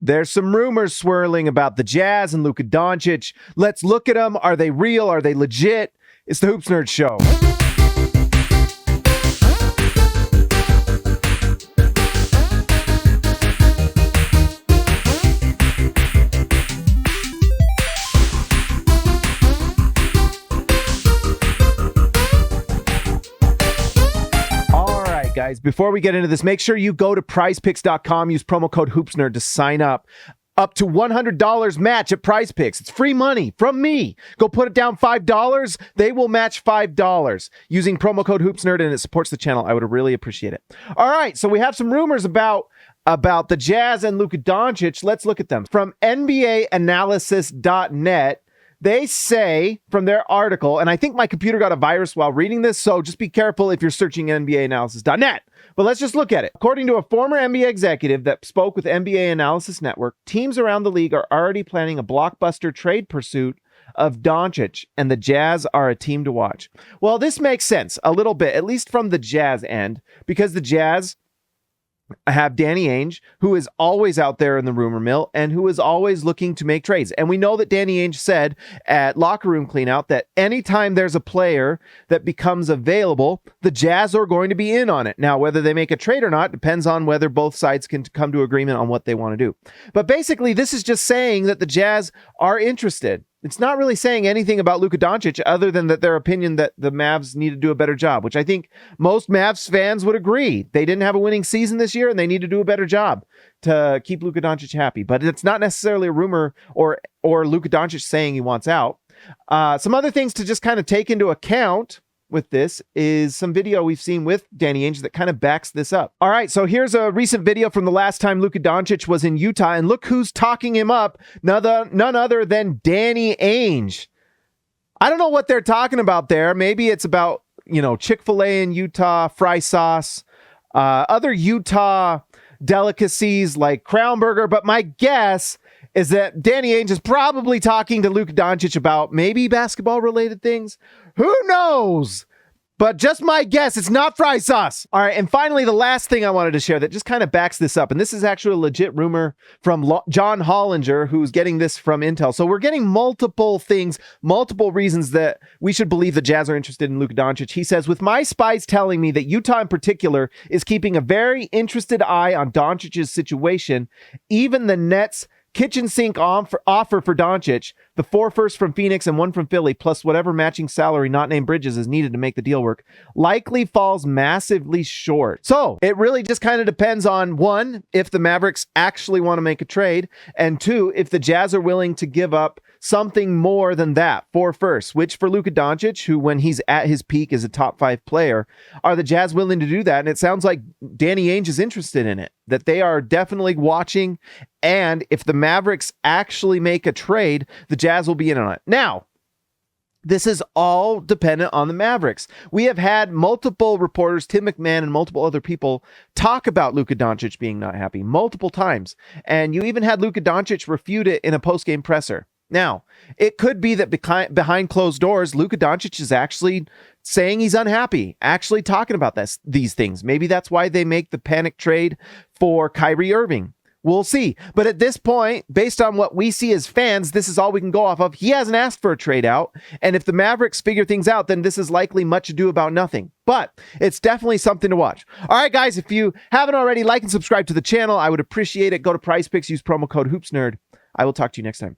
There's some rumors swirling about the Jazz and Luka Doncic. Let's look at them. Are they real? Are they legit? It's the Hoops Nerd Show. Guys, before we get into this, make sure you go to prizepicks.com, use promo code HoopsNerd to sign up. Up to $100 match at Prize Picks. It's free money from me. Go put it down $5. They will match $5 using promo code HoopsNerd, and it supports the channel. I would really appreciate it. All right, so we have some rumors about the Jazz and Luka Doncic. Let's look at them. From NBAanalysis.net, they say from their article, and I think my computer got a virus while reading this, so just be careful if you're searching NBAanalysis.net. But let's just look at it. According to a former NBA executive that spoke with NBA Analysis Network, teams around the league are already planning a blockbuster trade pursuit of Doncic, and the Jazz are a team to watch. Well, this makes sense a little bit, at least from the Jazz end, because the Jazz have Danny Ainge, who is always out there in the rumor mill and who is always looking to make trades. And we know that Danny Ainge said at Locker Room Cleanout that anytime there's a player that becomes available, the Jazz are going to be in on it. Now, whether they make a trade or not depends on whether both sides can come to agreement on what they want to do. But basically, this is just saying that the Jazz are interested. It's not really saying anything about Luka Doncic other than that their opinion that the Mavs need to do a better job, which I think most Mavs fans would agree. They didn't have a winning season this year and they need to do a better job to keep Luka Doncic happy. But it's not necessarily a rumor or Luka Doncic saying he wants out. Some other things to just kind of take into account with this is some video we've seen with Danny Ainge that kind of backs this up. All right, so here's a recent video from the last time Luka Doncic was in Utah, and look who's talking him up, none other than Danny Ainge. I don't know what they're talking about there. Maybe it's about, Chick-fil-A in Utah, fry sauce, other Utah delicacies like Crown Burger, but my guess is that Danny Ainge is probably talking to Luka Doncic about maybe basketball-related things. Who knows? But just my guess, it's not fry sauce. All right, and finally, the last thing I wanted to share that just kind of backs this up, and this is actually a legit rumor from John Hollinger, who's getting this from Intel. So we're getting multiple things, multiple reasons that we should believe the Jazz are interested in Luka Doncic. He says, with my spies telling me that Utah in particular is keeping a very interested eye on Doncic's situation, even the Nets' kitchen sink offer for Doncic, the 4 firsts from Phoenix and 1 from Philly, plus whatever matching salary not named Bridges is needed to make the deal work, likely falls massively short. So it really just kind of depends on, 1, if the Mavericks actually want to make a trade, and 2, if the Jazz are willing to give up something more than that, 4 firsts, which for Luka Doncic, who when he's at his peak is a top 5 player, are the Jazz willing to do that? And it sounds like Danny Ainge is interested in it, that they are definitely watching. And if the Mavericks actually make a trade, the Jazz will be in on it. Now, this is all dependent on the Mavericks. We have had multiple reporters, Tim McMahon and multiple other people, talk about Luka Doncic being not happy multiple times. And you even had Luka Doncic refute it in a post-game presser. Now, it could be that behind closed doors, Luka Doncic is actually saying he's unhappy, actually talking about these things. Maybe that's why they make the panic trade for Kyrie Irving. We'll see. But at this point, based on what we see as fans, this is all we can go off of. He hasn't asked for a trade out. And if the Mavericks figure things out, then this is likely much ado about nothing. But it's definitely something to watch. All right, guys, if you haven't already, like and subscribe to the channel. I would appreciate it. Go to Prize Picks, use promo code HoopsNerd. I will talk to you next time.